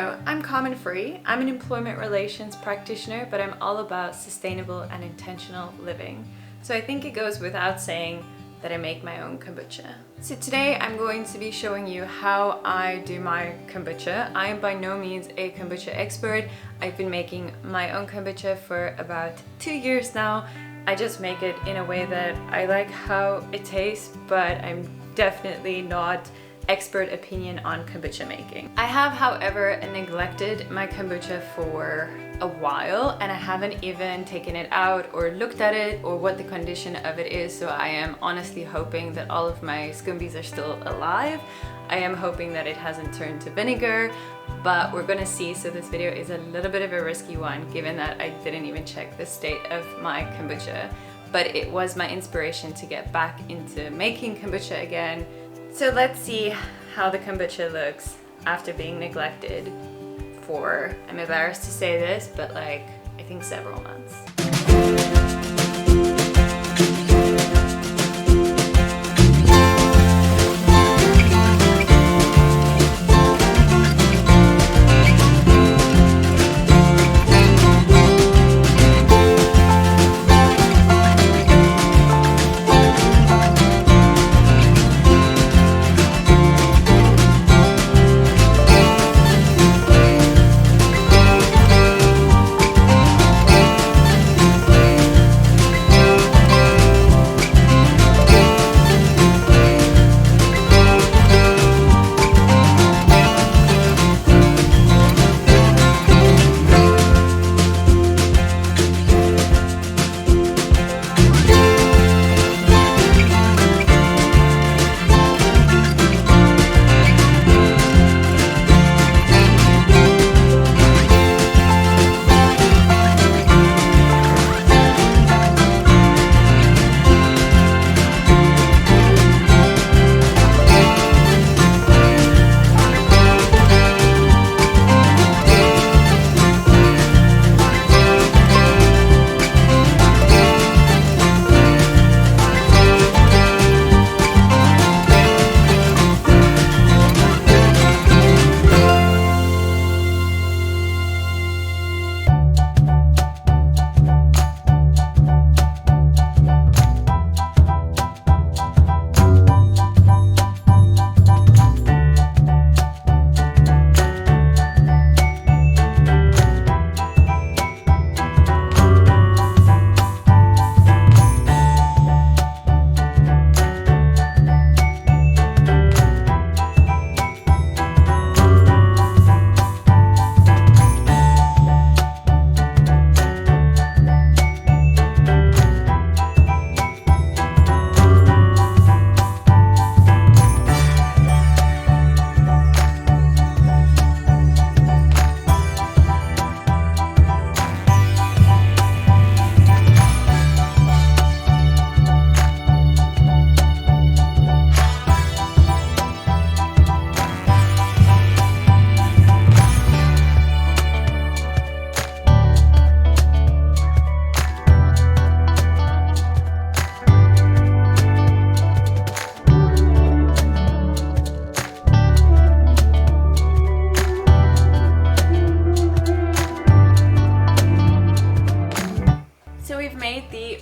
So I'm Carmen. I'm an employment relations practitioner, but I'm all about sustainable and intentional living. So I think it goes without saying that I make my own kombucha. So today I'm going to be showing you how I do my kombucha. I am by no means a kombucha expert. I've been making my own kombucha for about 2 years now. I just make it in a way that I like how it tastes, but I'm definitely not expert opinion on kombucha making. I have, however, neglected my kombucha for a while, and I haven't even taken it out or looked at it or what the condition of it is, so I am honestly hoping that all of my SCOBYs are still alive. I am hoping that it hasn't turned to vinegar, but we're gonna see. So this video is a little bit of a risky one given that I didn't even check the state of my kombucha, but it was my inspiration to get back into making kombucha again. So let's see how the kombucha looks after being neglected for, I'm embarrassed to say this, but like, I think several months.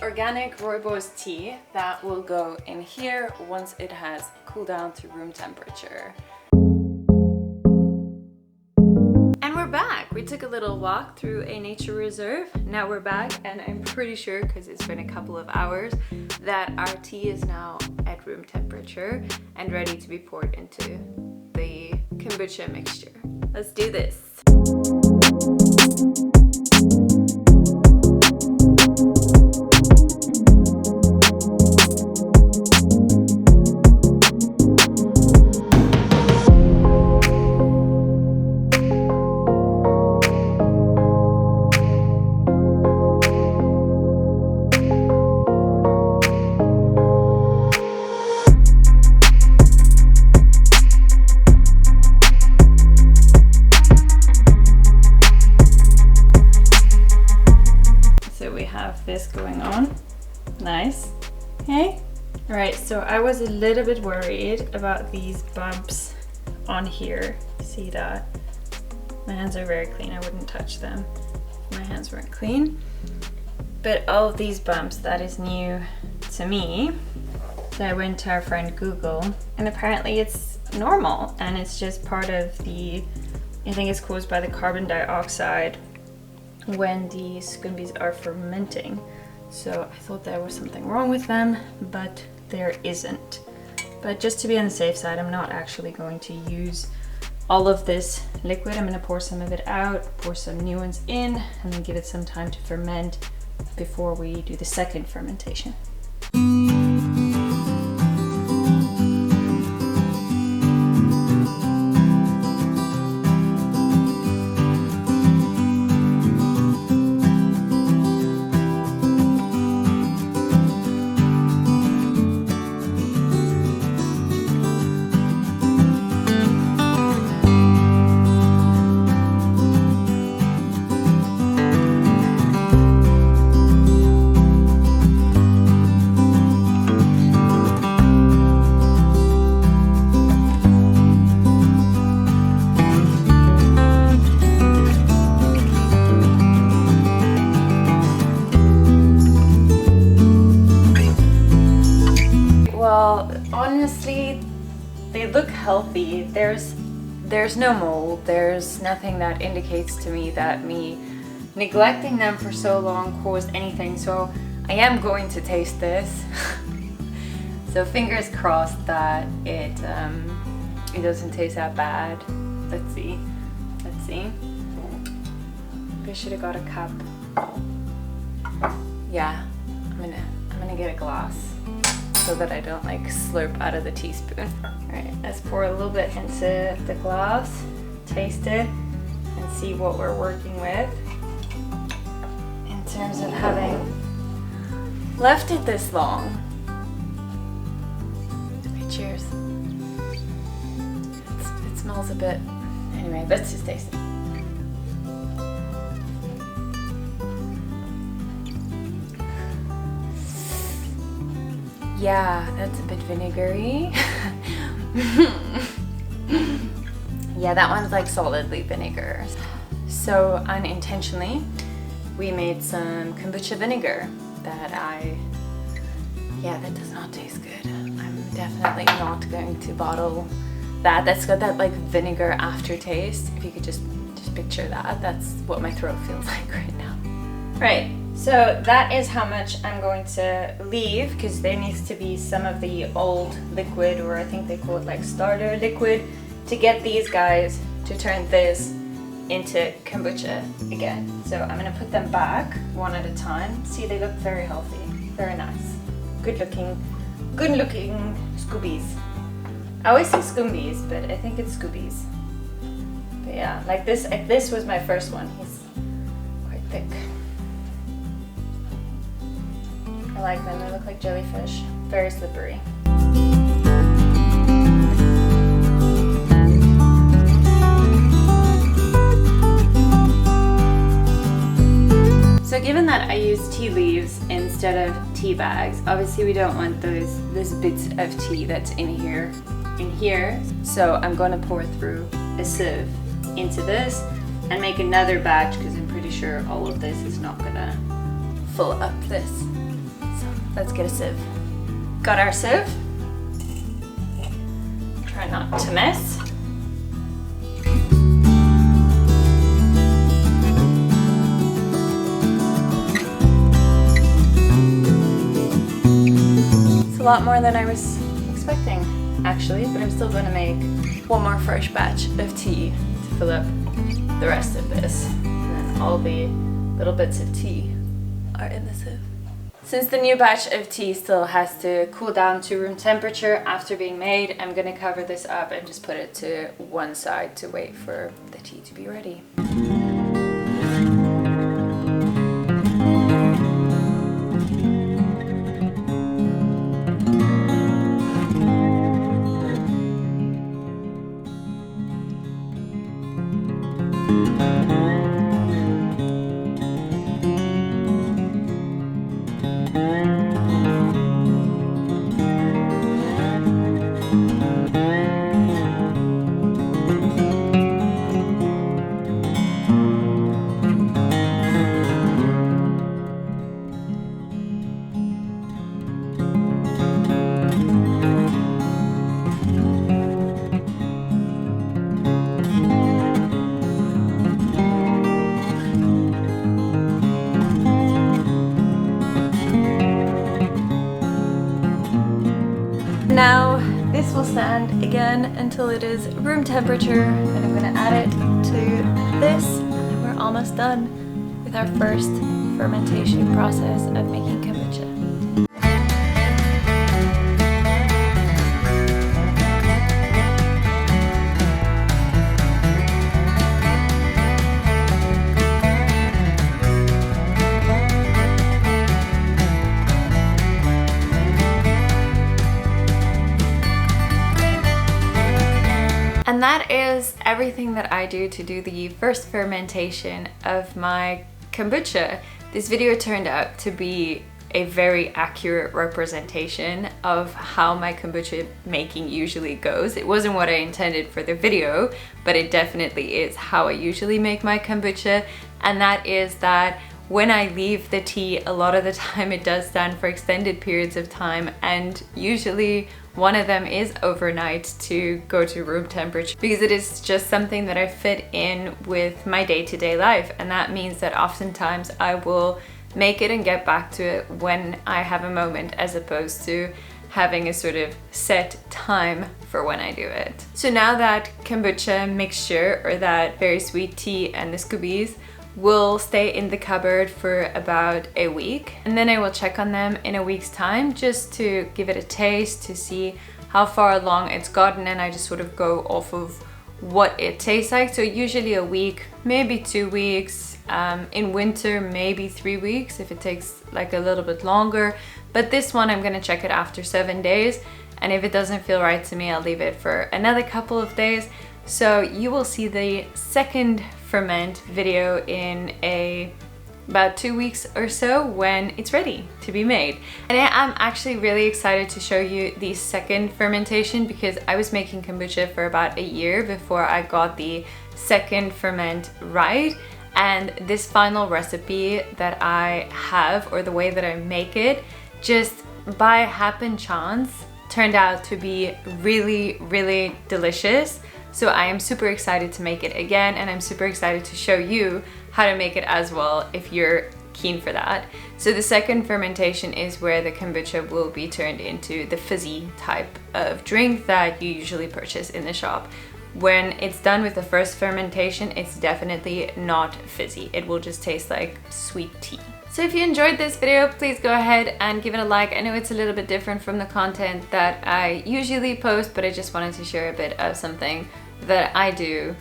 Organic Rooibos tea that will go in here once it has cooled down to room temperature. And we're back. We took a little walk through a nature reserve. Now we're back, and I'm pretty sure, because it's been a couple of hours, that our tea is now at room temperature and ready to be poured into the kombucha mixture. Let's do this. This going on. Nice. Okay. All right, so I was a little bit worried about these bumps on here. See that? My hands are very clean. I wouldn't touch them if my hands weren't clean. But all of these bumps, that is new to me. So I went to our friend Google, and apparently it's normal, and it's just part of the, I think it's caused by the carbon dioxide when the SCOBYs are fermenting. So I thought there was something wrong with them, but there isn't. But just to be on the safe side, I'm not actually going to use all of this liquid. I'm gonna pour some of it out, pour some new ones in, and then give it some time to ferment before we do the second fermentation. Honestly, they look healthy. There's no mold. There's nothing that indicates to me that me neglecting them for so long caused anything. So I am going to taste this. So fingers crossed that it doesn't taste that bad. Let's see. I should have got a cup. Yeah, I'm gonna get a glass, so that I don't like slurp out of the teaspoon. All right, let's pour a little bit into the glass, taste it, and see what we're working with in terms of having left it this long. Okay, cheers. It smells a bit. Anyway, let's just taste it. Yeah, that's a bit vinegary. Yeah, that one's like solidly vinegar. So unintentionally, we made some kombucha vinegar that that does not taste good. I'm definitely not going to bottle that. That's got that like vinegar aftertaste. If you could just picture that, that's what my throat feels like right now. Right. So that is how much I'm going to leave, because there needs to be some of the old liquid, or I think they call it like starter liquid, to get these guys to turn this into kombucha again. So I'm gonna put them back one at a time. See, they look very healthy, very nice. Good looking SCOBYs. I always say SCOBYs, but I think it's SCOBYs. But yeah, like this was my first one. He's quite thick. I like them, they look like jellyfish, very slippery. So given that I use tea leaves instead of tea bags, obviously we don't want this bits of tea that's in here. So I'm going to pour through a sieve into this and make another batch, because I'm pretty sure all of this is not gonna fill up this. Let's get a sieve. Got our sieve. Try not to mess. It's a lot more than I was expecting, actually, but I'm still going to make one more fresh batch of tea to fill up the rest of this. And then all the little bits of tea are in the sieve. Since the new batch of tea still has to cool down to room temperature after being made, I'm going to cover this up and just put it to one side to wait for the tea to be ready. stand again until it is room temperature, and I'm gonna add it to this, and we're almost done with our first fermentation process of making kombucha. And that is everything that I do to do the first fermentation of my kombucha. This video turned out to be a very accurate representation of how my kombucha making usually goes. It wasn't what I intended for the video, but it definitely is how I usually make my kombucha. And that is that when I leave the tea, a lot of the time it does stand for extended periods of time, and usually one of them is overnight to go to room temperature, because it is just something that I fit in with my day-to-day life. And that means that oftentimes I will make it and get back to it when I have a moment, as opposed to having a sort of set time for when I do it. So now that kombucha mixture, or that very sweet tea, and the SCOBYs will stay in the cupboard for about a week, and then I will check on them in a week's time just to give it a taste, to see how far along it's gotten, and I just sort of go off of what it tastes like. So usually a week, maybe 2 weeks, in winter maybe 3 weeks if it takes like a little bit longer. But this one I'm gonna check it after 7 days, and if it doesn't feel right to me, I'll leave it for another couple of days. So you will see the second ferment video in about 2 weeks or so, when it's ready to be made. And I'm actually really excited to show you the second fermentation, because I was making kombucha for about a year before I got the second ferment right. And this final recipe that I have, or the way that I make it, just by happen chance turned out to be really, really delicious. So I am super excited to make it again, and I'm super excited to show you how to make it as well if you're keen for that. So the second fermentation is where the kombucha will be turned into the fizzy type of drink that you usually purchase in the shop. When it's done with the first fermentation, it's definitely not fizzy. It will just taste like sweet tea. So if you enjoyed this video, please go ahead and give it a like. I know it's a little bit different from the content that I usually post, but I just wanted to share a bit of something that I do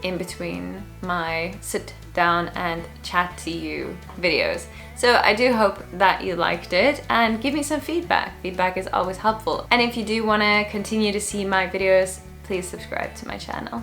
in between my sit down and chat to you videos. So I do hope that you liked it, and give me some feedback. Feedback is always helpful. And if you do want to continue to see my videos, please subscribe to my channel.